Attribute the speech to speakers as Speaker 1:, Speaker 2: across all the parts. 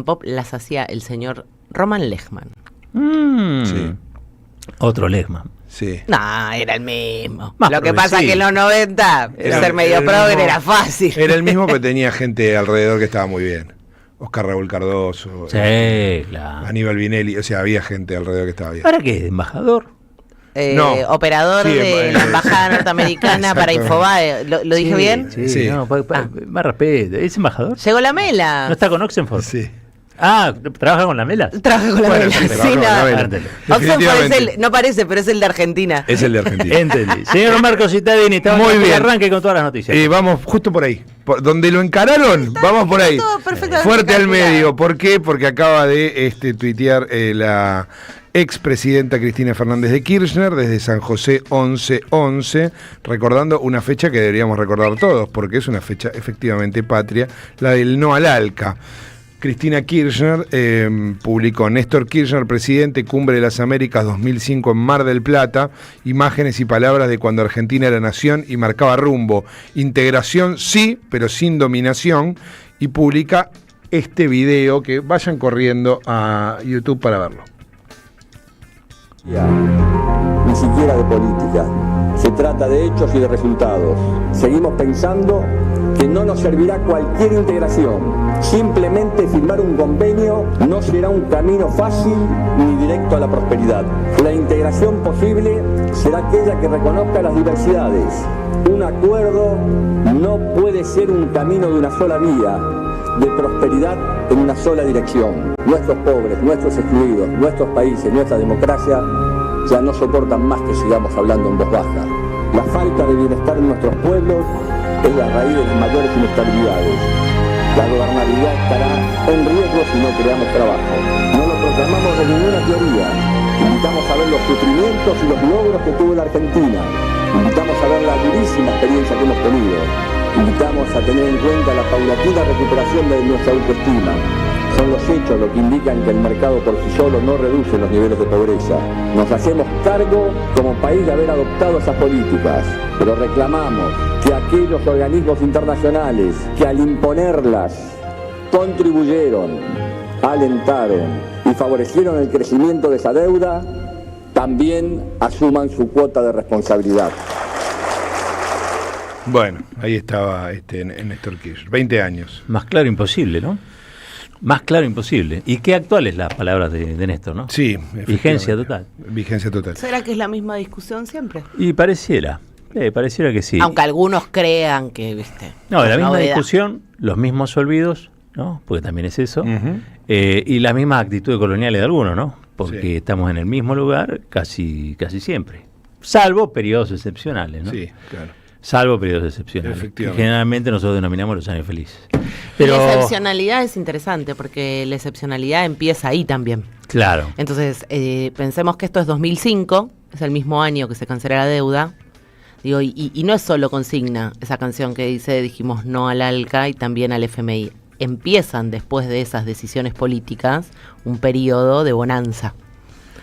Speaker 1: pop las hacía el señor Roman Lechman.
Speaker 2: Sí.
Speaker 3: Otro Lechman.
Speaker 2: Sí.
Speaker 1: No, era el mismo.
Speaker 3: Más
Speaker 1: Lo que pasa
Speaker 3: progresivo.
Speaker 1: que en los 90 ser medio
Speaker 2: el
Speaker 1: progre
Speaker 2: mismo-
Speaker 1: era fácil.
Speaker 2: Era el mismo, pero tenía gente alrededor que estaba muy bien. Oscar Raúl Cardoso,
Speaker 3: Sí, claro.
Speaker 2: Aníbal Vinelli, o sea, había gente alrededor que estaba bien.
Speaker 3: ¿Para qué? ¿Embajador?
Speaker 2: No.
Speaker 1: Operador
Speaker 2: Sí,
Speaker 1: de la Embajada Norteamericana para
Speaker 2: Exactamente.
Speaker 1: Infobae. ¿Lo dije bien?
Speaker 3: Sí,
Speaker 2: Sí.
Speaker 3: no, más respeto. ¿Es embajador?
Speaker 1: Llegó la Mela.
Speaker 3: ¿No está con Oxenford?
Speaker 2: Sí.
Speaker 3: Ah, ¿trabaja con la Mela?
Speaker 1: Trabaja con la
Speaker 2: Bueno,
Speaker 1: Mela.
Speaker 2: sí,
Speaker 1: Sí,
Speaker 2: trabaja con la Mela.
Speaker 1: Oxenford
Speaker 2: Definitivamente.
Speaker 1: es no parece, pero es el de Argentina.
Speaker 2: Es el de Argentina.
Speaker 3: Entendí. Señor Marcos Cittadini, estaba
Speaker 2: Muy
Speaker 3: en el
Speaker 2: bien.
Speaker 3: arranque con todas las noticias.
Speaker 2: Vamos justo por ahí. Donde lo encararon, vamos por ahí.
Speaker 1: todo perfectamente
Speaker 2: Fuerte al
Speaker 1: calculado.
Speaker 2: medio. ¿Por qué? Porque acaba de tuitear la expresidenta Cristina Fernández de Kirchner desde San José 11-11, recordando una fecha que deberíamos recordar todos, porque es una fecha efectivamente patria, la del no al ALCA. Cristina Kirchner publicó: Néstor Kirchner, presidente, Cumbre de las Américas 2005 en Mar del Plata, imágenes y palabras de cuando Argentina era nación y marcaba rumbo. Integración sí, pero sin dominación. Y publica este video que vayan corriendo a YouTube para verlo.
Speaker 4: Ni siquiera de política. Se trata de hechos y de resultados. Seguimos pensando que no nos servirá cualquier integración. Simplemente firmar un convenio no será un camino fácil ni directo a la prosperidad. La integración posible será aquella que reconozca las diversidades. Un acuerdo no puede ser un camino de una sola vía, de prosperidad en una sola dirección. Nuestros pobres, nuestros excluidos, nuestros países, nuestra democracia ya no soportan más que sigamos hablando en voz baja. La falta de bienestar en nuestros pueblos es la raíz de las mayores inestabilidades. La gobernabilidad estará en riesgo si no creamos trabajo. No lo proclamamos de ninguna teoría. Invitamos a ver los sufrimientos y los logros que tuvo la Argentina. Invitamos a ver la durísima experiencia que hemos tenido. Invitamos a tener en cuenta la paulatina recuperación de nuestra autoestima. Son los hechos lo que indican que el mercado por sí solo no reduce los niveles de pobreza. Nos hacemos cargo como país de haber adoptado esas políticas, pero reclamamos que aquellos organismos internacionales que al imponerlas contribuyeron, alentaron y favorecieron el crecimiento de esa deuda, también asuman su cuota de responsabilidad.
Speaker 2: Bueno, ahí estaba Néstor Kirchner, 20 años.
Speaker 3: Más claro imposible, ¿no? Más claro imposible. Y qué actuales las palabras de Néstor, ¿no?
Speaker 2: Sí,
Speaker 3: Vigencia
Speaker 2: efectivamente.
Speaker 3: total.
Speaker 2: Vigencia total.
Speaker 1: ¿Será que es la misma discusión siempre?
Speaker 3: Y pareciera que sí.
Speaker 1: Aunque algunos crean que, viste.
Speaker 3: No, la misma
Speaker 1: novedad.
Speaker 3: discusión, los mismos olvidos, ¿no? Porque también es eso.
Speaker 2: Ujú.
Speaker 3: Y las mismas actitudes coloniales de algunos, ¿no? Porque
Speaker 2: Sí.
Speaker 3: estamos en el mismo lugar casi siempre. Salvo periodos excepcionales, ¿no?
Speaker 2: Sí, claro.
Speaker 3: Salvo periodos excepcionales.
Speaker 2: Efectivamente.
Speaker 3: Que generalmente nosotros denominamos los años felices.
Speaker 1: La
Speaker 3: Pero,
Speaker 1: excepcionalidad es interesante porque la excepcionalidad empieza ahí también.
Speaker 3: claro,
Speaker 1: Entonces, pensemos que esto es 2005, es el mismo año que se cancela la deuda. Digo, y no es solo consigna esa canción que dice, dijimos no al ALCA y también al FMI. Empiezan después de esas decisiones políticas un periodo de bonanza,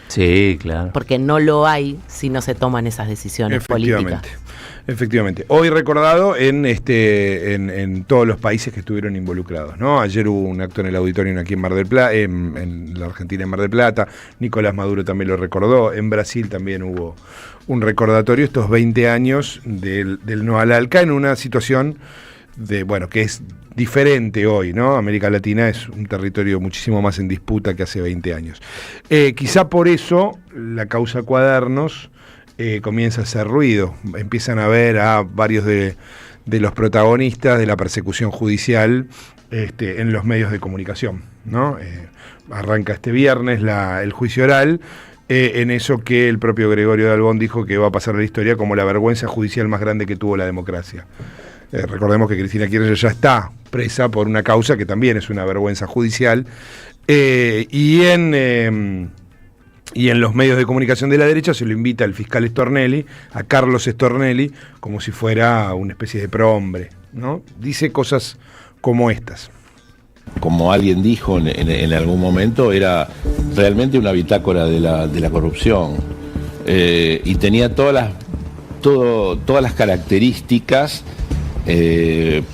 Speaker 3: sí, claro.
Speaker 1: porque no lo hay si no se toman esas decisiones políticas.
Speaker 2: Efectivamente. Hoy recordado en todos los países que estuvieron involucrados, ¿no? Ayer hubo un acto en el auditorio aquí en Mar del Plata, en la Argentina, en Mar del Plata. Nicolás Maduro también lo recordó. En Brasil también hubo un recordatorio, estos 20 años del no al ALCA, en una situación que es diferente hoy, ¿no? América Latina es un territorio muchísimo más en disputa que hace 20 años. Quizá por eso la causa Cuadernos comienza a hacer ruido. Empiezan a ver a varios de los protagonistas de la persecución judicial en los medios de comunicación, ¿no? Arranca este viernes el juicio oral, en eso que el propio Gregorio de Albón dijo que va a pasar a la historia como la vergüenza judicial más grande que tuvo la democracia. Recordemos que Cristina Kirchner ya está presa por una causa que también es una vergüenza judicial, y en los medios de comunicación de la derecha se lo invita al fiscal Stornelli, a Carlos Stornelli, como si fuera una especie de prohombre, ¿no? Dice cosas como estas.
Speaker 5: Como alguien dijo en algún momento, era realmente una bitácora de la corrupción, y tenía todas las características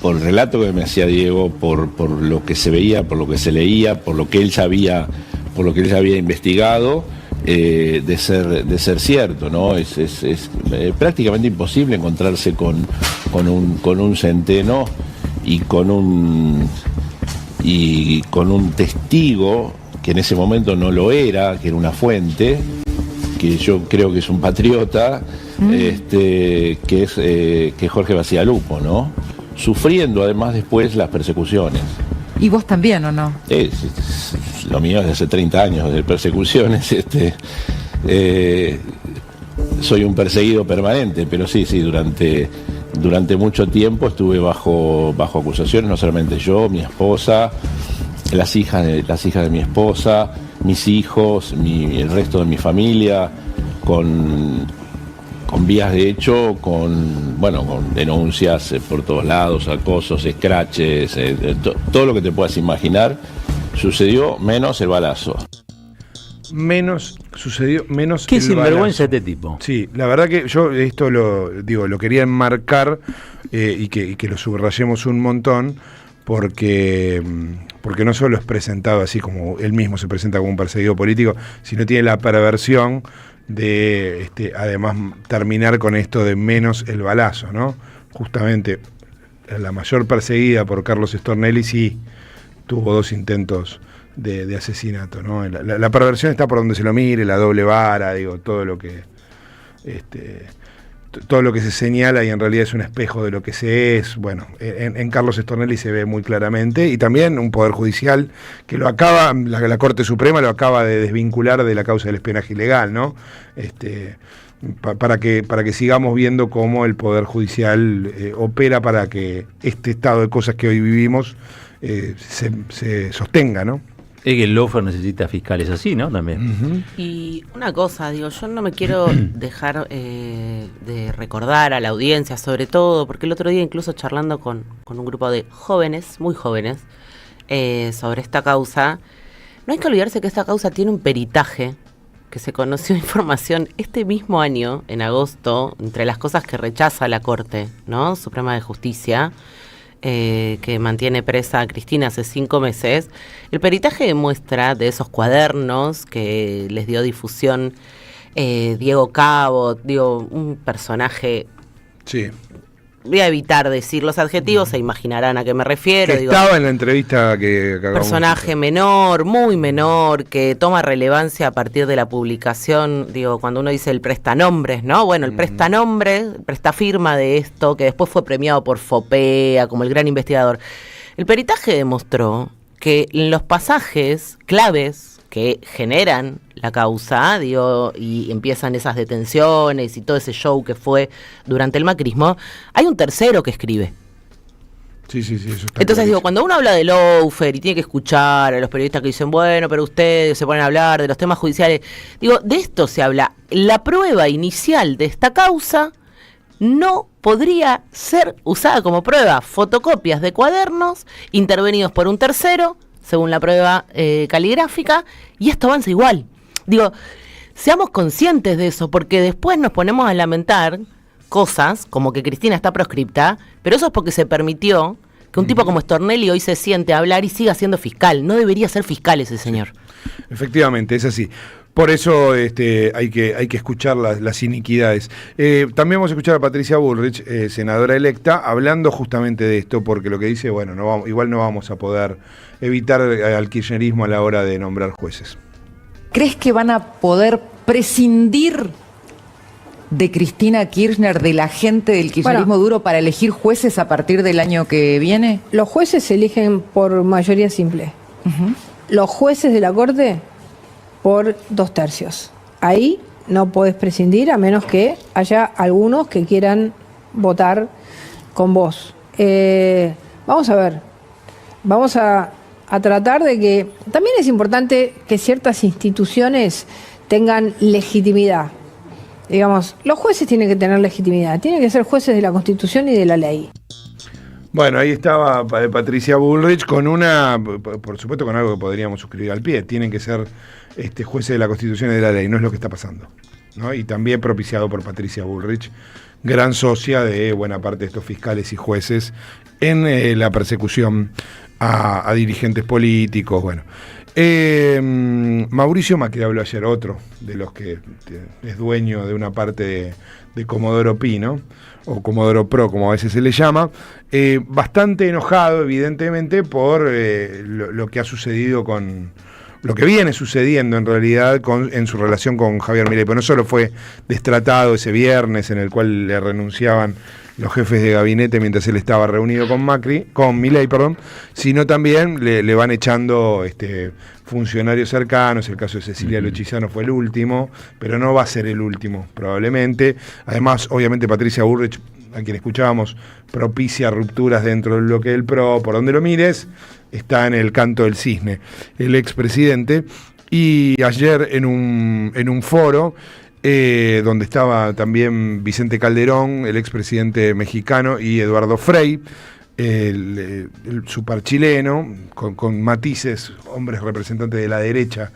Speaker 5: por el relato que me hacía Diego, por lo que se veía, por lo que se leía, por lo que él sabía, por lo que él ya había investigado, de ser cierto, ¿no? Es prácticamente imposible encontrarse con un centeno y con un testigo que en ese momento no lo era, que era una fuente, que yo creo que es un patriota, que es Jorge Bacigalupo, ¿no? Sufriendo además después las persecuciones.
Speaker 6: ¿Y vos también o no?
Speaker 5: Lo mío es de hace 30 años de persecuciones. Soy un perseguido permanente, pero sí, durante mucho tiempo estuve bajo acusaciones, no solamente yo, mi esposa, las hijas de mi esposa, mis hijos, el resto de mi familia, con vías de hecho, con denuncias por todos lados, acosos, escraches, todo lo que te puedas imaginar sucedió, menos el balazo.
Speaker 2: Sucedió menos
Speaker 3: ¿Qué
Speaker 2: el
Speaker 3: sinvergüenza
Speaker 2: balazo.
Speaker 3: este tipo?
Speaker 2: Sí, la verdad que yo esto lo quería enmarcar y que lo subrayemos un montón porque no solo es presentado así como él mismo se presenta como un perseguido político, sino tiene la perversión de además terminar con esto de menos el balazo, ¿no? Justamente la mayor perseguida por Carlos Stornelli sí tuvo 2 intentos de asesinato, ¿no? La perversión está por donde se lo mire, la doble vara, todo lo que se señala y en realidad es un espejo de lo que se es. Bueno, en Carlos Stornelli se ve muy claramente, y también un poder judicial que lo acaba, la Corte Suprema lo acaba de desvincular de la causa del espionaje ilegal, ¿no? Para que sigamos viendo cómo el poder judicial opera para que este estado de cosas que hoy vivimos se sostenga, ¿no?
Speaker 3: Es que el lawfare necesita fiscales así, ¿no? También.
Speaker 2: Uh-huh.
Speaker 1: Y una cosa, yo no me quiero dejar de recordar a la audiencia, sobre todo, porque el otro día incluso charlando con un grupo de jóvenes, muy jóvenes, sobre esta causa, no hay que olvidarse que esta causa tiene un peritaje, que se conoció información este mismo año, en agosto, entre las cosas que rechaza la Corte, ¿no? Suprema de Justicia, que mantiene presa a Cristina hace 5 meses. El peritaje demuestra de esos cuadernos que les dio difusión Diego Cabo, un personaje...
Speaker 2: Sí.
Speaker 1: Voy a evitar decir los adjetivos, se imaginarán a qué me refiero.
Speaker 2: Que estaba en la entrevista que acabamos
Speaker 1: personaje menor, muy menor, que toma relevancia a partir de la publicación, cuando uno dice el prestanombres, ¿no? Bueno, el prestanombres, el prestafirma de esto, que después fue premiado por FOPEA como el gran investigador. El peritaje demostró que en los pasajes claves que generan la causa, y empiezan esas detenciones y todo ese show que fue durante el macrismo, hay un tercero que escribe.
Speaker 2: Sí, eso está.
Speaker 1: Entonces, cuando uno habla de lawfare y tiene que escuchar a los periodistas que dicen, bueno, pero ustedes se ponen a hablar de los temas judiciales, de esto se habla. La prueba inicial de esta causa no podría ser usada como prueba. Fotocopias de cuadernos intervenidos por un tercero, según la prueba caligráfica, y esto avanza igual. Seamos conscientes de eso, porque después nos ponemos a lamentar cosas como que Cristina está proscripta, pero eso es porque se permitió que un tipo como Stornelli hoy se siente a hablar y siga siendo fiscal. No debería ser fiscal ese señor.
Speaker 2: Efectivamente, es así. Por eso hay que escuchar las iniquidades. También vamos a escuchar a Patricia Bullrich, senadora electa, hablando justamente de esto, porque lo que dice, igual no vamos a poder evitar al kirchnerismo a la hora de nombrar jueces.
Speaker 6: ¿Crees que van a poder prescindir de Cristina Kirchner, de la gente del kirchnerismo duro, para elegir jueces a partir del año que viene?
Speaker 7: Los jueces se eligen por mayoría simple. Uh-huh. Los jueces de la Corte por 2/3. Ahí no podés prescindir a menos que haya algunos que quieran votar con vos. Vamos a ver. Vamos a tratar de que... También es importante que ciertas instituciones tengan legitimidad. Los jueces tienen que tener legitimidad. Tienen que ser jueces de la Constitución y de la ley.
Speaker 2: Bueno, ahí estaba Patricia Bullrich con por supuesto con algo que podríamos suscribir al pie. Tienen que ser jueces de la Constitución y de la ley, no es lo que está pasando. ¿no? Y también propiciado por Patricia Bullrich, gran socia de buena parte de estos fiscales y jueces en la persecución a dirigentes políticos. Bueno, Mauricio Macri habló ayer, otro de los que es dueño de una parte de Comodoro Pi, ¿no? O Comodoro Pro, como a veces se le llama, bastante enojado, evidentemente, por lo que ha sucedido lo que viene sucediendo en realidad en su relación con Javier Milei. Pero no solo fue destratado ese viernes en el cual le renunciaban los jefes de gabinete mientras él estaba reunido con Milei, sino también le van echando funcionarios cercanos. El caso de Cecilia Luchizano fue el último, pero no va a ser el último, probablemente. Además, obviamente, Patricia Bullrich, a quien escuchábamos, propicia rupturas dentro del bloque del PRO, por donde lo mires, está en el canto del cisne, el expresidente. Y ayer en un foro, donde estaba también Vicente Calderón, el expresidente mexicano, y Eduardo Frei, el superchileno, con matices, hombres representantes de la derecha,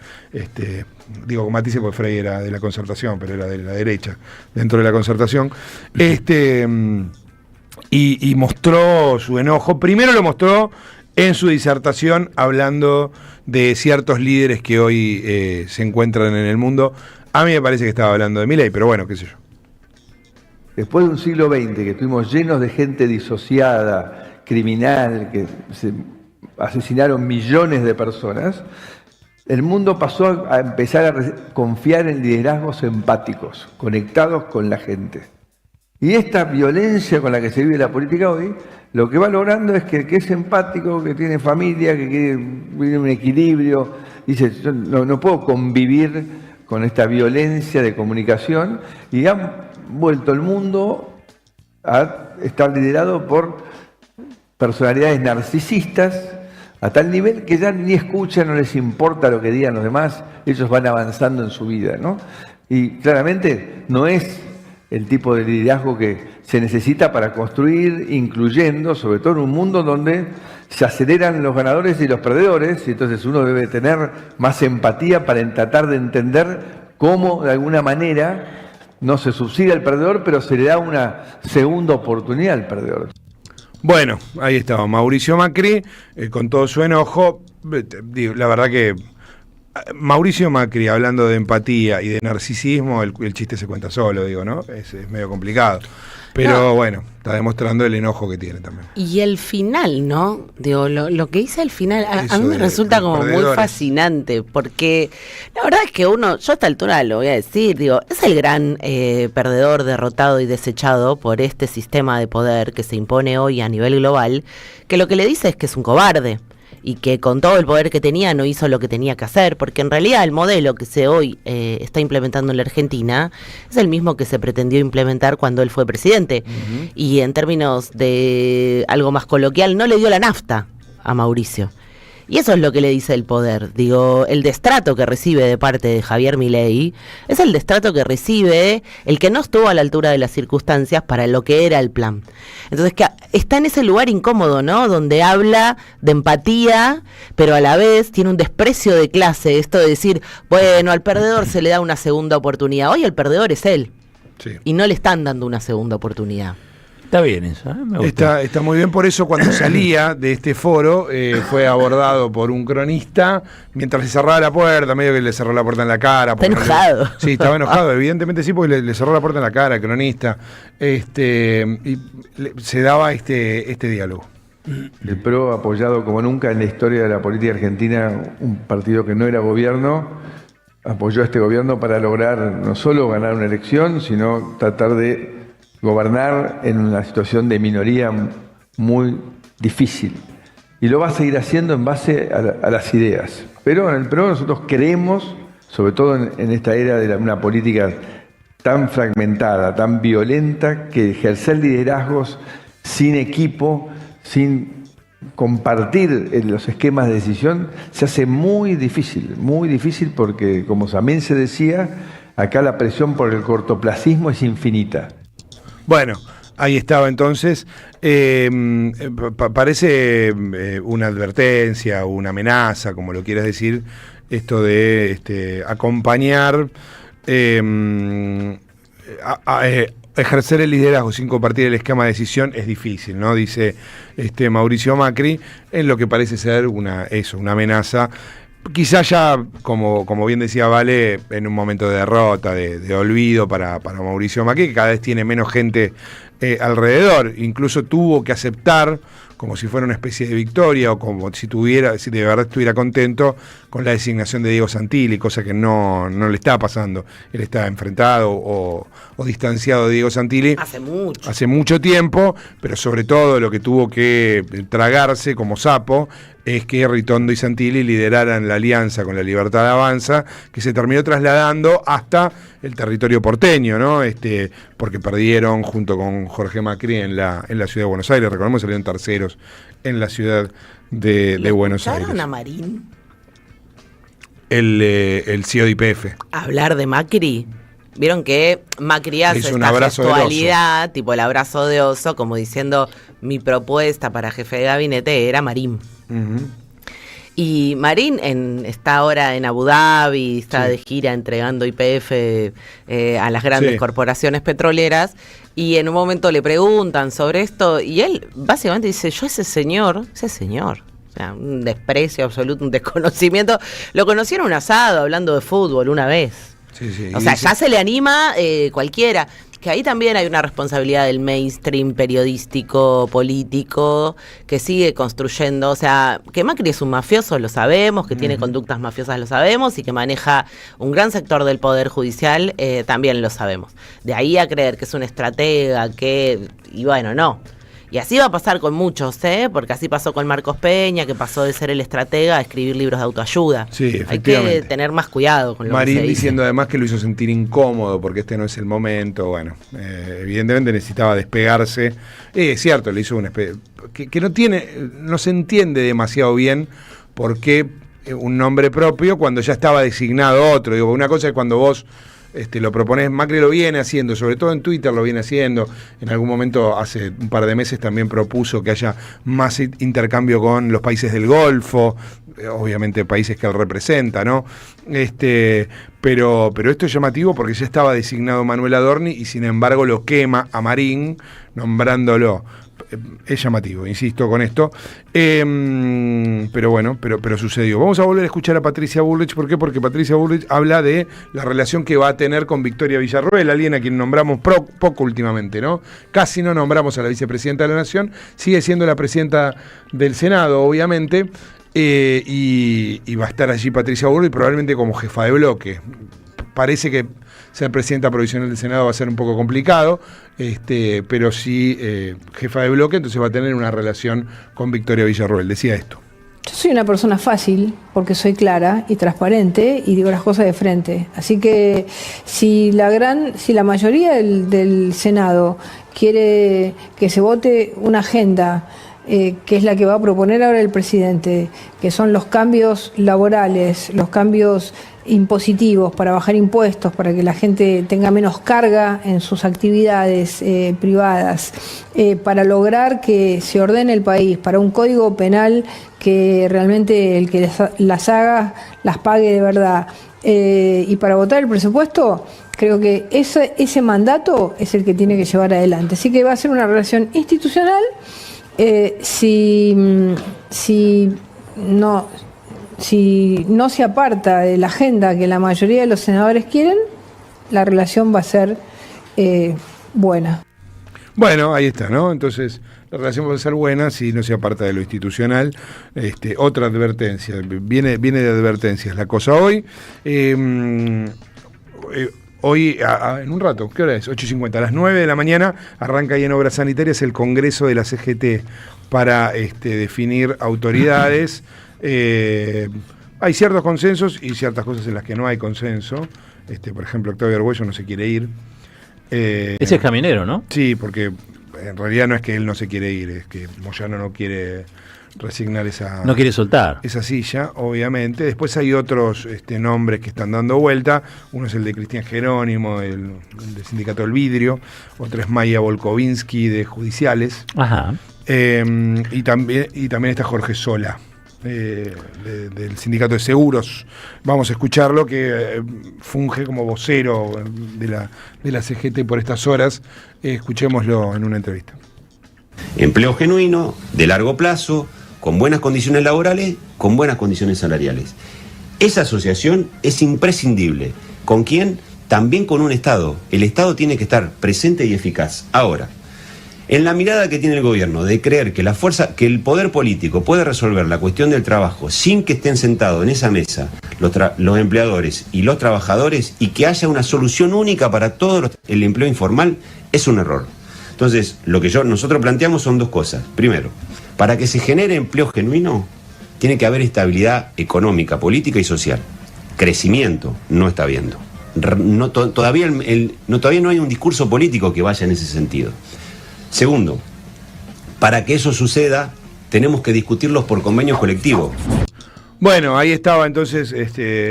Speaker 2: digo con matices porque Frei era de la Concertación, pero era de la derecha, dentro de la Concertación, y mostró su enojo. Primero lo mostró en su disertación, hablando de ciertos líderes que hoy se encuentran en el mundo. A mí me parece que estaba hablando de Milei, pero bueno, qué sé yo.
Speaker 8: Después de un siglo XX que estuvimos llenos de gente disociada, criminal, que se asesinaron millones de personas, el mundo pasó a empezar a confiar en liderazgos empáticos, conectados con la gente. Y esta violencia con la que se vive la política hoy, lo que va logrando es que el que es empático, que tiene familia, que tiene un equilibrio, dice, yo no puedo convivir con esta violencia de comunicación, y han vuelto el mundo a estar liderado por personalidades narcisistas a tal nivel que ya ni escuchan, no les importa lo que digan los demás, ellos van avanzando en su vida, ¿no? Y claramente no es el tipo de liderazgo que se necesita para construir, incluyendo, sobre todo en un mundo donde se aceleran los ganadores y los perdedores, y entonces uno debe tener más empatía para tratar de entender cómo de alguna manera no se subsidia al perdedor, pero se le da una segunda oportunidad al perdedor.
Speaker 2: Bueno, ahí estaba Mauricio Macri, con todo su enojo. La verdad que Mauricio Macri, hablando de empatía y de narcisismo, el chiste se cuenta solo, digo, ¿no? Es medio complicado. Pero bueno, está demostrando el enojo que tiene también.
Speaker 1: Y el final, ¿no? Digo, lo que hice al final, a mí me resulta como muy fascinante, porque la verdad es que uno, yo a esta altura lo voy a decir, digo, es el gran perdedor, derrotado y desechado por este sistema de poder que se impone hoy a nivel global, que lo que le dice es que es un cobarde, y que con todo el poder que tenía no hizo lo que tenía que hacer, porque en realidad el modelo que se hoy está implementando en la Argentina es el mismo que se pretendió implementar cuando él fue presidente. Y en términos de algo más coloquial, no le dio la nafta a Mauricio. Y eso es lo que le dice el poder. Digo, el destrato que recibe de parte de Javier Milei es el destrato que recibe el que no estuvo a la altura de las circunstancias para lo que era el plan. Entonces, que está en ese lugar incómodo, ¿no? Donde habla de empatía, pero a la vez tiene un desprecio de clase. Esto de decir, bueno, al perdedor se le da una segunda oportunidad. Hoy el perdedor es él. Sí. Y no le están dando una segunda oportunidad.
Speaker 3: Está bien eso, me gusta.
Speaker 2: Está muy bien, por eso cuando salía de este foro fue abordado por un cronista mientras le cerraba la puerta, medio que le cerró la puerta en la cara.
Speaker 1: Está enojado.
Speaker 2: Sí, estaba enojado, evidentemente sí, porque le cerró la puerta en la cara al cronista. Y se daba este diálogo.
Speaker 8: El PRO, apoyado como nunca en la historia de la política argentina, un partido que no era gobierno, apoyó a este gobierno para lograr no solo ganar una elección, sino tratar de gobernar en una situación de minoría muy difícil. Y lo va a seguir haciendo en base a las ideas. Pero en el PRO nosotros creemos, sobre todo en esta era de una política tan fragmentada, tan violenta, que ejercer liderazgos sin equipo, sin compartir los esquemas de decisión, se hace muy difícil porque, como también se decía, acá la presión por el cortoplacismo es infinita.
Speaker 2: Bueno, ahí estaba entonces. Parece una advertencia, una amenaza, como lo quieras decir, esto de acompañar ejercer el liderazgo sin compartir el esquema de decisión es difícil, ¿no? Dice Mauricio Macri, en lo que parece ser una amenaza. Quizás ya, como bien decía Vale, en un momento de derrota, de olvido para Mauricio Macri, que cada vez tiene menos gente alrededor. Incluso tuvo que aceptar, como si fuera una especie de victoria, o como si de verdad estuviera contento con la designación de Diego Santilli, cosa que no le está pasando. Él está enfrentado o distanciado de Diego Santilli hace mucho tiempo, pero sobre todo lo que tuvo que tragarse como sapo es que Ritondo y Santilli lideraran la alianza con La Libertad Avanza, que se terminó trasladando hasta el territorio porteño, ¿no? Porque perdieron junto con Jorge Macri en la ciudad de Buenos Aires. Recordemos que salieron terceros en la ciudad de Buenos Aires.
Speaker 1: ¿Escucharon a Marín?
Speaker 2: El CEO de YPF.
Speaker 1: Hablar de Macri. Vieron que Macri hace esta gestualidad, tipo el abrazo de oso, como diciendo, mi propuesta para jefe de gabinete era Marín. Uh-huh. Y Marín está ahora en Abu Dhabi, está de gira entregando YPF a las grandes corporaciones petroleras, y en un momento le preguntan sobre esto, y él básicamente dice, yo ese señor, o sea, un desprecio absoluto, un desconocimiento, lo conocí en un asado hablando de fútbol una vez. O sea, ya se le anima cualquiera. Que ahí también hay una responsabilidad del mainstream periodístico, político, que sigue construyendo. O sea, que Macri es un mafioso, lo sabemos, que tiene conductas mafiosas, lo sabemos, y que maneja un gran sector del Poder Judicial, también lo sabemos. De ahí a creer que es un estratega, y bueno, no. Y así va a pasar con muchos, porque así pasó con Marcos Peña, que pasó de ser el estratega a escribir libros de autoayuda.
Speaker 2: Sí,
Speaker 1: hay que tener más cuidado con lo
Speaker 2: Marín
Speaker 1: que se dice.
Speaker 2: Diciendo además que lo hizo sentir incómodo porque este no es el momento. Bueno, evidentemente necesitaba despegarse. Es cierto, le hizo una especie que no se entiende demasiado bien por qué un nombre propio cuando ya estaba designado otro. Digo, una cosa es cuando vos lo proponés. Macri lo viene haciendo, sobre todo en Twitter lo viene haciendo. En algún momento, hace un par de meses, también propuso que haya más intercambio con los países del Golfo, obviamente países que él representa, ¿no? Pero esto es llamativo porque ya estaba designado Manuel Adorni y sin embargo lo quema a Marín nombrándolo. Es llamativo, insisto con esto, pero bueno, pero sucedió. Vamos a volver a escuchar a Patricia Bullrich. ¿Por qué? Porque Patricia Bullrich habla de la relación que va a tener con Victoria Villarroel, alguien a quien nombramos poco últimamente, ¿no? Casi no nombramos a la vicepresidenta de la Nación, sigue siendo la presidenta del Senado, obviamente, y va a estar allí Patricia Bullrich probablemente como jefa de bloque. Parece que ser presidenta provisional del Senado va a ser un poco complicado, pero sí jefa de bloque, entonces va a tener una relación con Victoria Villarroel. Decía esto.
Speaker 7: Yo soy una persona fácil porque soy clara y transparente y digo las cosas de frente. Así que si la mayoría del Senado quiere que se vote una agenda que es la que va a proponer ahora el presidente, que son los cambios laborales, los cambios impositivos para bajar impuestos, para que la gente tenga menos carga en sus actividades privadas, para lograr que se ordene el país, para un código penal que realmente el que las haga las pague de verdad, y para votar el presupuesto, creo que ese mandato es el que tiene que llevar adelante. Así que va a ser una relación institucional. Si no se aparta de la agenda que la mayoría de los senadores quieren, la relación va a ser buena.
Speaker 2: Bueno, ahí está, ¿no? Entonces, la relación va a ser buena si no se aparta de lo institucional. Otra advertencia, viene de advertencias la cosa hoy. Hoy, en un rato, ¿qué hora es? 8:50, a las 9 de la mañana, arranca ahí en Obras Sanitarias el Congreso de la CGT para definir autoridades. Hay ciertos consensos y ciertas cosas en las que no hay consenso. Por ejemplo, Octavio Argüello no se quiere ir.
Speaker 3: Ese es caminero, ¿no?
Speaker 2: Sí, porque en realidad no es que él no se quiere ir, es que Moyano no quiere resignar
Speaker 3: no quiere soltar
Speaker 2: esa silla, obviamente. Después hay otros nombres que están dando vuelta. Uno es el de Cristian Jerónimo, el del Sindicato del Vidrio. Otro es Maya Volkovinsky, de Judiciales.
Speaker 3: Ajá.
Speaker 2: Y también está Jorge Sola, del Sindicato de Seguros. Vamos a escucharlo, que funge como vocero de la CGT por estas horas. Escuchémoslo en una entrevista.
Speaker 9: Empleo genuino, de largo plazo, con buenas condiciones laborales, con buenas condiciones salariales. Esa asociación es imprescindible. ¿Con quién? También con un Estado. El Estado tiene que estar presente y eficaz. Ahora, en la mirada que tiene el gobierno de creer que que el poder político puede resolver la cuestión del trabajo sin que estén sentados en esa mesa los empleadores y los trabajadores y que haya una solución única para todo el empleo informal, es un error. Entonces, lo que nosotros planteamos son dos cosas. Primero, para que se genere empleo genuino, tiene que haber estabilidad económica, política y social. Crecimiento no está habiendo. Todavía no hay un discurso político que vaya en ese sentido. Segundo, para que eso suceda, tenemos que discutirlos por convenios colectivos.
Speaker 2: Bueno, ahí estaba entonces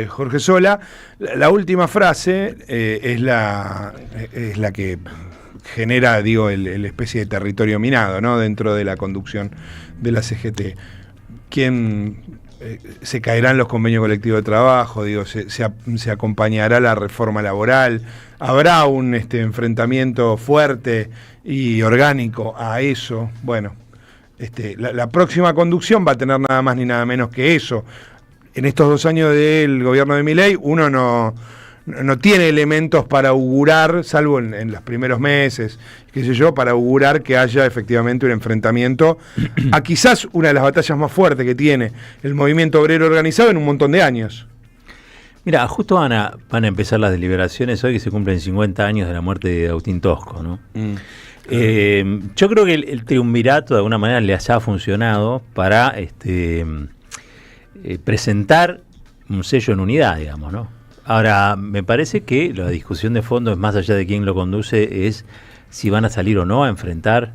Speaker 2: Jorge Sola. La última frase es la que genera, digo, el especie de territorio minado, ¿no? Dentro de la conducción de la CGT. ¿Quién se caerán los convenios colectivos de trabajo? Digo, se acompañará la reforma laboral. Habrá un enfrentamiento fuerte y orgánico a eso. Bueno, la próxima conducción va a tener nada más ni nada menos que eso. En estos 2 años del gobierno de Milei, uno no tiene elementos para augurar, salvo en los primeros meses, qué sé yo, para augurar que haya efectivamente un enfrentamiento a quizás una de las batallas más fuertes que tiene el movimiento obrero organizado en un montón de años.
Speaker 3: Mira, justo van a empezar las deliberaciones hoy, que se cumplen 50 años de la muerte de Agustín Tosco, ¿no? Yo creo que el triunvirato de alguna manera les ha funcionado para presentar un sello en unidad, digamos, ¿no? Ahora, me parece que la discusión de fondo es más allá de quién lo conduce, es si van a salir o no a enfrentar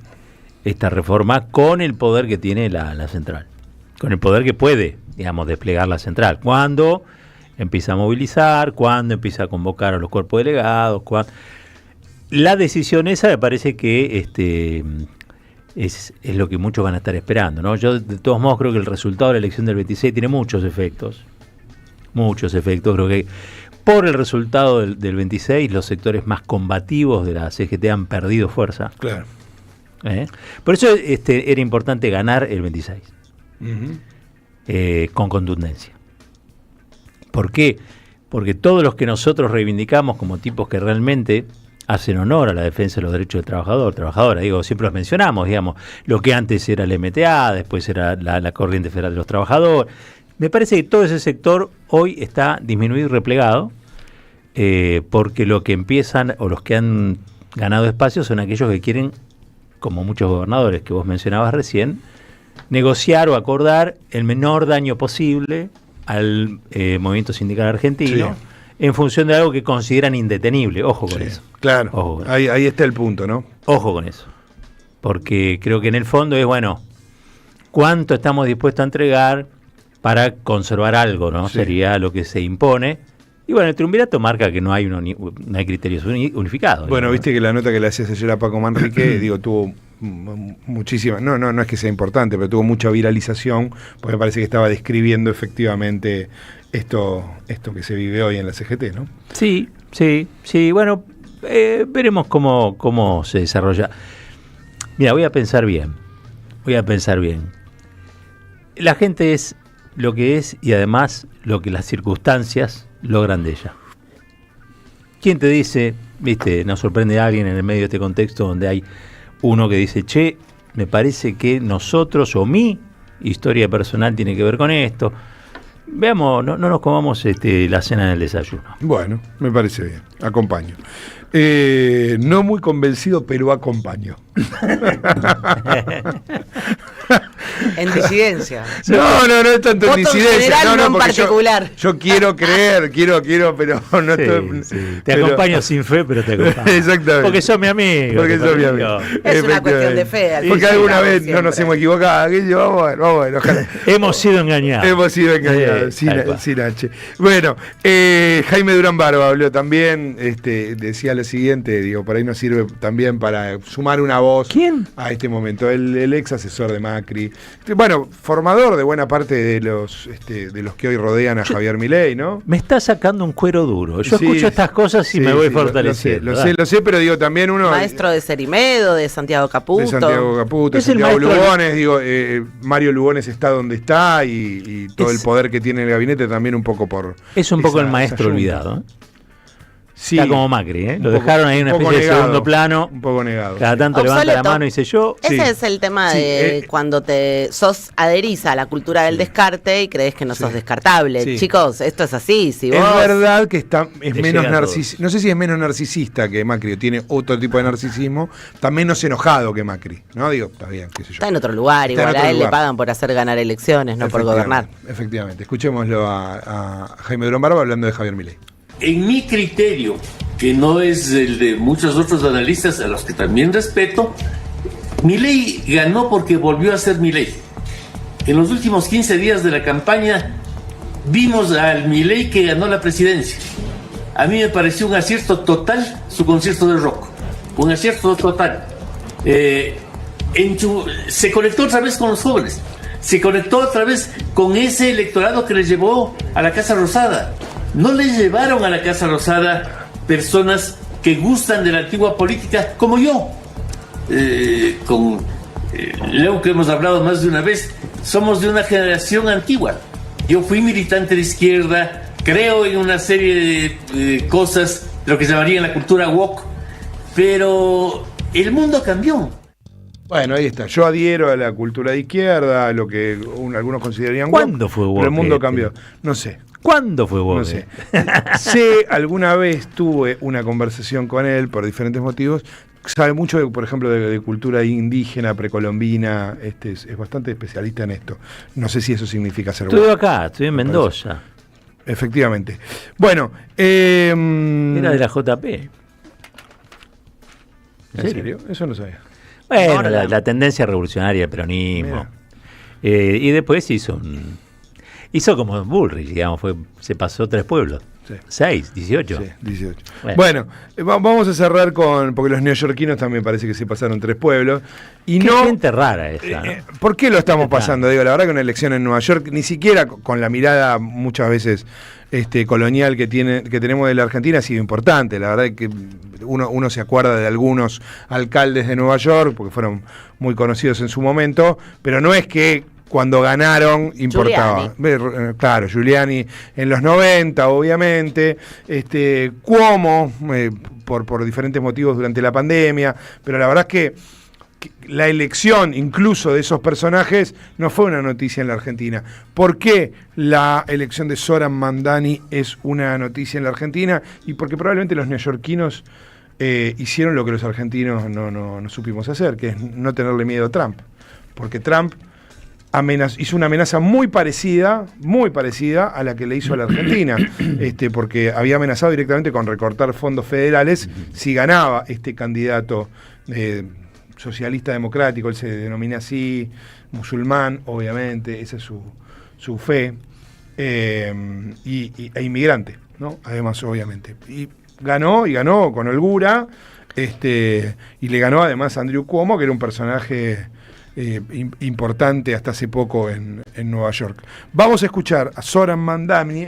Speaker 3: esta reforma con el poder que tiene la central, con el poder que puede, digamos, desplegar la central. Cuando empieza a movilizar, cuando empieza a convocar a los cuerpos delegados, la decisión esa me parece que es lo que muchos van a estar esperando, ¿no? Yo de todos modos creo que el resultado de la elección del 26 tiene muchos efectos, creo que por el resultado del 26 los sectores más combativos de la CGT han perdido fuerza.
Speaker 2: Claro.
Speaker 3: Por eso era importante ganar el 26 con contundencia. ¿Por qué? Porque todos los que nosotros reivindicamos como tipos que realmente hacen honor a la defensa de los derechos del trabajadora, digo, siempre los mencionamos, digamos, lo que antes era el MTA, después era la Corriente Federal de los Trabajadores. Me parece que todo ese sector hoy está disminuido y replegado, porque lo que empiezan, o los que han ganado espacio, son aquellos que quieren, como muchos gobernadores que vos mencionabas recién, negociar o acordar el menor daño posible al movimiento sindical argentino, sí, en función de algo que consideran indetenible. Ojo con eso.
Speaker 2: Claro,
Speaker 3: ojo con
Speaker 2: ahí está el punto, ¿no?
Speaker 3: Ojo con eso. Porque creo que en el fondo es, bueno, ¿cuánto estamos dispuestos a entregar para conservar algo, ¿no? Sí. Sería lo que se impone. Y bueno, el triunvirato marca que no hay criterios unificados.
Speaker 2: Bueno,
Speaker 3: ¿no? Viste
Speaker 2: que la nota que le hacías ayer a Paco Manrique, tuvo muchísima, no es que sea importante, pero tuvo mucha viralización, porque me parece que estaba describiendo efectivamente esto que se vive hoy en la CGT, ¿no?
Speaker 3: Sí, bueno, veremos cómo se desarrolla. Mira, voy a pensar bien. La gente es lo que es y además lo que las circunstancias logran de ella. ¿Quién te dice, nos sorprende a alguien en el medio de este contexto donde hay uno que dice, che, me parece que nosotros o mi historia personal tiene que ver con esto? Veamos, no nos comamos la cena en el desayuno.
Speaker 2: Bueno, me parece bien, acompaño. No muy convencido, pero acompaño.
Speaker 1: En disidencia.
Speaker 2: No es tanto en disidencia.
Speaker 1: General, no en particular.
Speaker 2: Yo quiero creer, pero no estoy.
Speaker 3: Sí. Te acompaño sin fe, pero te acompaño.
Speaker 2: Exactamente.
Speaker 3: Porque sos mi amigo.
Speaker 1: Es una cuestión de fe.
Speaker 2: Porque alguna vez no nos hemos equivocado. Vamos, ojalá.
Speaker 3: Hemos sido engañados.
Speaker 2: Sin H. Bueno, Jaime Durán Barba habló también, decía lo siguiente, por ahí nos sirve también para sumar una voz.
Speaker 3: ¿Quién?
Speaker 2: A este momento. El ex asesor de Macri, Bueno, formador de buena parte de los que hoy rodean a Javier Milei, ¿no?
Speaker 3: Me está sacando un cuero duro. Yo
Speaker 2: Sí,
Speaker 3: escucho estas cosas y
Speaker 2: sí,
Speaker 3: me voy
Speaker 2: sí,
Speaker 3: fortaleciendo.
Speaker 2: Lo sé, pero digo, también uno...
Speaker 1: Maestro de Cerimedo, de Santiago Caputo.
Speaker 2: De Santiago Caputo,
Speaker 3: Es el
Speaker 2: Santiago
Speaker 3: maestro
Speaker 2: Lugones, digo, Mario Lugones está donde está y todo el poder que tiene el gabinete también un poco por...
Speaker 3: Es un poco
Speaker 2: esa-
Speaker 3: el maestro
Speaker 2: esa yunta.
Speaker 3: olvidado.
Speaker 2: Sí,
Speaker 3: Está como Macri, ¿eh? Lo
Speaker 2: un poco-
Speaker 3: dejaron ahí en una
Speaker 2: un poco
Speaker 3: especie de
Speaker 2: negado,
Speaker 3: segundo plano.
Speaker 2: Un poco negado.
Speaker 3: Cada tanto levanta la
Speaker 1: Obsoleto.
Speaker 3: mano y dice yo.
Speaker 1: Ese
Speaker 2: Sí.
Speaker 1: es el tema
Speaker 2: Sí,
Speaker 1: de cuando te adherís a la cultura del descarte y crees que no
Speaker 2: Sí.
Speaker 1: sos descartable.
Speaker 2: Sí.
Speaker 1: Chicos, esto es así. Si
Speaker 2: Es
Speaker 1: vos
Speaker 2: verdad que es
Speaker 3: Te
Speaker 2: menos
Speaker 3: llega a
Speaker 2: narcisista. No sé si es menos narcisista que Macri, o tiene otro tipo de narcisismo. Está menos enojado que Macri, ¿no? Digo, está bien, qué sé yo.
Speaker 1: está en otro lugar,
Speaker 2: Está en
Speaker 1: igual
Speaker 2: otro
Speaker 1: a él
Speaker 2: lugar.
Speaker 1: le pagan por hacer ganar elecciones, no por gobernar.
Speaker 2: Efectivamente. Escuchémoslo a Jaime Durán Barba hablando de Javier Milei.
Speaker 10: En mi criterio, que no es el de muchos otros analistas a los que también respeto, Milei ganó porque volvió a ser Milei. En los últimos 15 días de la campaña vimos al Milei que ganó la presidencia. A mí me pareció un acierto total su concierto de rock. Un acierto total. Se conectó otra vez con los jóvenes. Se conectó otra vez con ese electorado que les llevó a la Casa Rosada. No les llevaron a la Casa Rosada personas que gustan de la antigua política como yo. Con Leo, que hemos hablado más de una vez, somos de una generación antigua. Yo fui militante de izquierda, creo en una serie de cosas, lo que se llamaría la cultura woke, pero el mundo cambió.
Speaker 2: Bueno, ahí está. Yo adhiero a la cultura de izquierda, a lo que algunos considerarían
Speaker 3: ¿Cuándo
Speaker 2: woke,
Speaker 3: fue woke
Speaker 2: pero el mundo
Speaker 3: este?
Speaker 2: cambió. No sé.
Speaker 3: ¿Cuándo fue vos?
Speaker 2: No sé. Sé, alguna vez tuve una conversación con él por diferentes motivos. Sabe mucho, por ejemplo, de cultura indígena, precolombina. Es bastante especialista en esto. No sé si eso significa ser
Speaker 3: Estuve
Speaker 2: woke.
Speaker 3: acá, estuve en
Speaker 2: Me
Speaker 3: Mendoza.
Speaker 2: Efectivamente. Bueno,
Speaker 3: Era de la JP.
Speaker 2: ¿En serio? Eso no sabía.
Speaker 3: Bueno,
Speaker 1: No,
Speaker 3: la tendencia revolucionaria del peronismo.
Speaker 2: Mira.
Speaker 3: Y después hizo como Bullrich, digamos, se pasó 3 pueblos.
Speaker 2: Sí.
Speaker 3: 6, 18.
Speaker 2: Sí, 18.
Speaker 3: Bueno.
Speaker 2: Bueno, vamos a cerrar porque los neoyorquinos también parece que se pasaron 3 pueblos. Y
Speaker 3: Qué
Speaker 2: no.
Speaker 3: gente rara esa, ¿no?
Speaker 2: ¿Por qué lo estamos
Speaker 3: Está.
Speaker 2: pasando? Digo, la verdad que una elección en Nueva York, ni siquiera con la mirada muchas veces colonial que tenemos de la Argentina, ha sido importante. La verdad es que uno se acuerda de algunos alcaldes de Nueva York, porque fueron muy conocidos en su momento, pero no es que cuando ganaron importaba. Claro, Giuliani en los 90, obviamente, Cuomo, por diferentes motivos durante la pandemia, pero la verdad es que la elección incluso de esos personajes no fue una noticia en la Argentina. ¿Por qué la elección de Zoran Mandani es una noticia en la Argentina? Y porque probablemente los neoyorquinos hicieron lo que los argentinos no supimos hacer, que es no tenerle miedo a Trump. Porque Trump hizo una amenaza muy parecida a la que le hizo a la Argentina, porque había amenazado directamente con recortar fondos federales si ganaba este candidato socialista democrático. Él se denomina así, musulmán, obviamente, esa es su fe, e inmigrante, ¿no? Además, obviamente. Y ganó con holgura, y le ganó además a Andrew Cuomo, que era un personaje importante hasta hace poco en Nueva York. Vamos a escuchar a Zoran Mandani,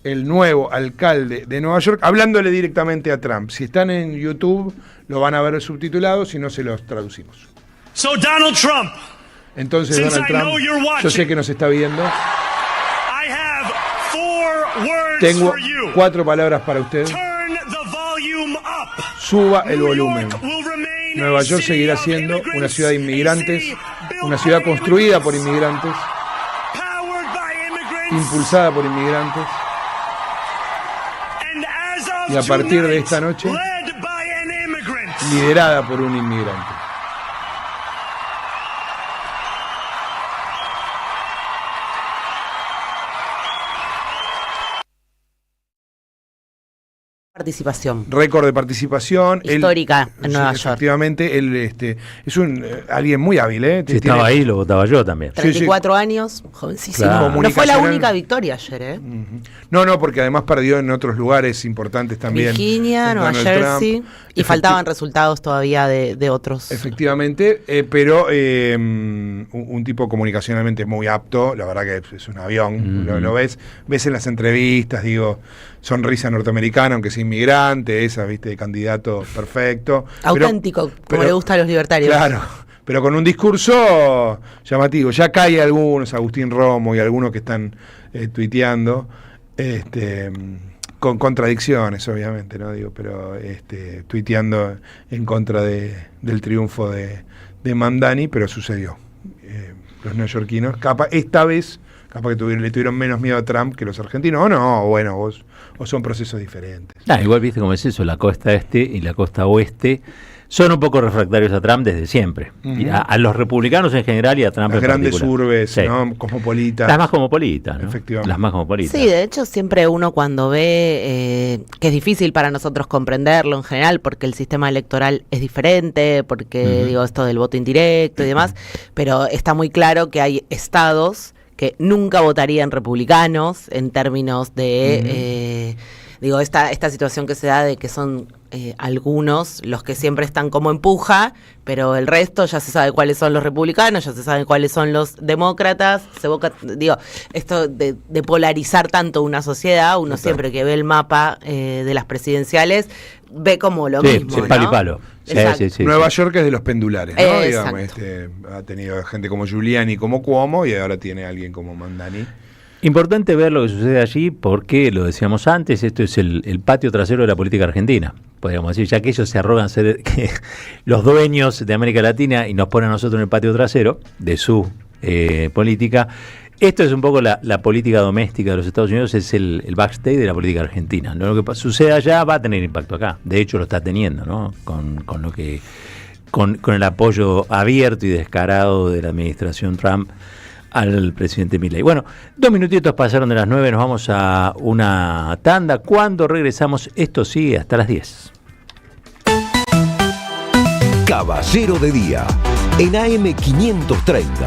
Speaker 2: el nuevo alcalde de Nueva York, hablándole directamente a Trump. Si están en YouTube, lo van a ver subtitulado, si no se los traducimos.
Speaker 11: So Donald Trump,
Speaker 2: Entonces,
Speaker 11: since
Speaker 2: Donald
Speaker 11: I know
Speaker 2: Trump,
Speaker 11: you're watching,
Speaker 2: yo sé que nos está viendo.
Speaker 11: I have 4 words
Speaker 2: Tengo
Speaker 11: for you.
Speaker 2: 4 palabras para usted.
Speaker 11: Turn the volume up.
Speaker 2: Suba el
Speaker 11: New
Speaker 2: volumen.
Speaker 11: York will remain
Speaker 2: Nueva
Speaker 11: a
Speaker 2: York
Speaker 11: city
Speaker 2: seguirá
Speaker 11: of
Speaker 2: siendo una
Speaker 11: immigrants,
Speaker 2: ciudad de
Speaker 11: a
Speaker 2: inmigrantes,
Speaker 11: city built
Speaker 2: una ciudad
Speaker 11: by
Speaker 2: construida por
Speaker 11: immigrants,
Speaker 2: inmigrantes,
Speaker 11: powered by immigrants,
Speaker 2: impulsada por inmigrantes,
Speaker 11: and as of
Speaker 2: y a partir de
Speaker 11: tonight,
Speaker 2: esta noche,
Speaker 11: led by an immigrant.
Speaker 2: liderada por un inmigrante.
Speaker 1: Participación.
Speaker 2: Récord de participación.
Speaker 1: Histórica en Nueva York.
Speaker 2: Efectivamente, él es alguien muy hábil.
Speaker 3: Si estaba ahí, lo votaba yo también.
Speaker 1: 34 años, jovencísimo.
Speaker 3: Claro.
Speaker 1: No fue la única victoria ayer,
Speaker 2: No, porque además perdió en otros lugares importantes también.
Speaker 1: Virginia, Nueva Jersey, y faltaban resultados todavía de otros.
Speaker 2: Efectivamente, pero un tipo comunicacionalmente muy apto, la verdad que es un avión, lo ves en las entrevistas, digo, sonrisa norteamericana, aunque sea inmigrante, esa, viste, de candidato perfecto.
Speaker 1: Auténtico, como le gusta a los libertarios.
Speaker 2: Claro, pero con un discurso llamativo. Ya cae algunos, Agustín Romo y algunos que están tuiteando, con contradicciones, obviamente, ¿no? Digo, pero tuiteando en contra del triunfo de Mamdani, pero sucedió. Los neoyorquinos, esta vez, capaz que le tuvieron menos miedo a Trump que los argentinos, o no, bueno, o son procesos diferentes.
Speaker 3: Igual viste cómo es eso, la costa este y la costa oeste son un poco refractarios a Trump desde siempre. Y a los republicanos en general y a Trump
Speaker 2: las
Speaker 3: en
Speaker 2: grandes
Speaker 3: particular.
Speaker 2: urbes,
Speaker 3: Sí.
Speaker 2: ¿no? Cosmopolitas.
Speaker 3: Las más cosmopolitas, ¿no?
Speaker 2: Efectivamente.
Speaker 3: Las más cosmopolitas.
Speaker 1: Sí, de hecho siempre uno cuando ve que es difícil para nosotros comprenderlo en general porque el sistema electoral es diferente, porque digo esto del voto indirecto y demás, pero está muy claro que hay estados que nunca votarían republicanos en términos de digo esta situación que se da de que son algunos los que siempre están como empuja, pero el resto ya se sabe cuáles son los republicanos, ya se sabe cuáles son los demócratas, digo, esto de polarizar tanto una sociedad, uno siempre que ve el mapa de las presidenciales, ve como lo mismo,
Speaker 3: sí,
Speaker 1: ¿no?
Speaker 3: palo y palo. Sí.
Speaker 2: Nueva York es de los pendulares, ¿no?
Speaker 1: Exacto.
Speaker 2: Digamos, ha tenido gente como Giuliani, como Cuomo, y ahora tiene a alguien como Mamdani.
Speaker 3: Importante ver lo que sucede allí porque, lo decíamos antes, esto es el patio trasero de la política argentina, podríamos decir, ya que ellos se arrogan ser los dueños de América Latina y nos ponen a nosotros en el patio trasero de su política. Esto es un poco la política doméstica de los Estados Unidos, es el backstage de la política argentina, ¿no? Lo que sucede allá va a tener impacto acá, de hecho lo está teniendo, ¿no? Con lo que con el apoyo abierto y descarado de la administración Trump al presidente Milei. Bueno, 2 minutitos pasaron de las 9, nos vamos a una tanda. Cuando regresamos, esto sigue hasta las 10.
Speaker 12: Caballero de Día, en AM 530.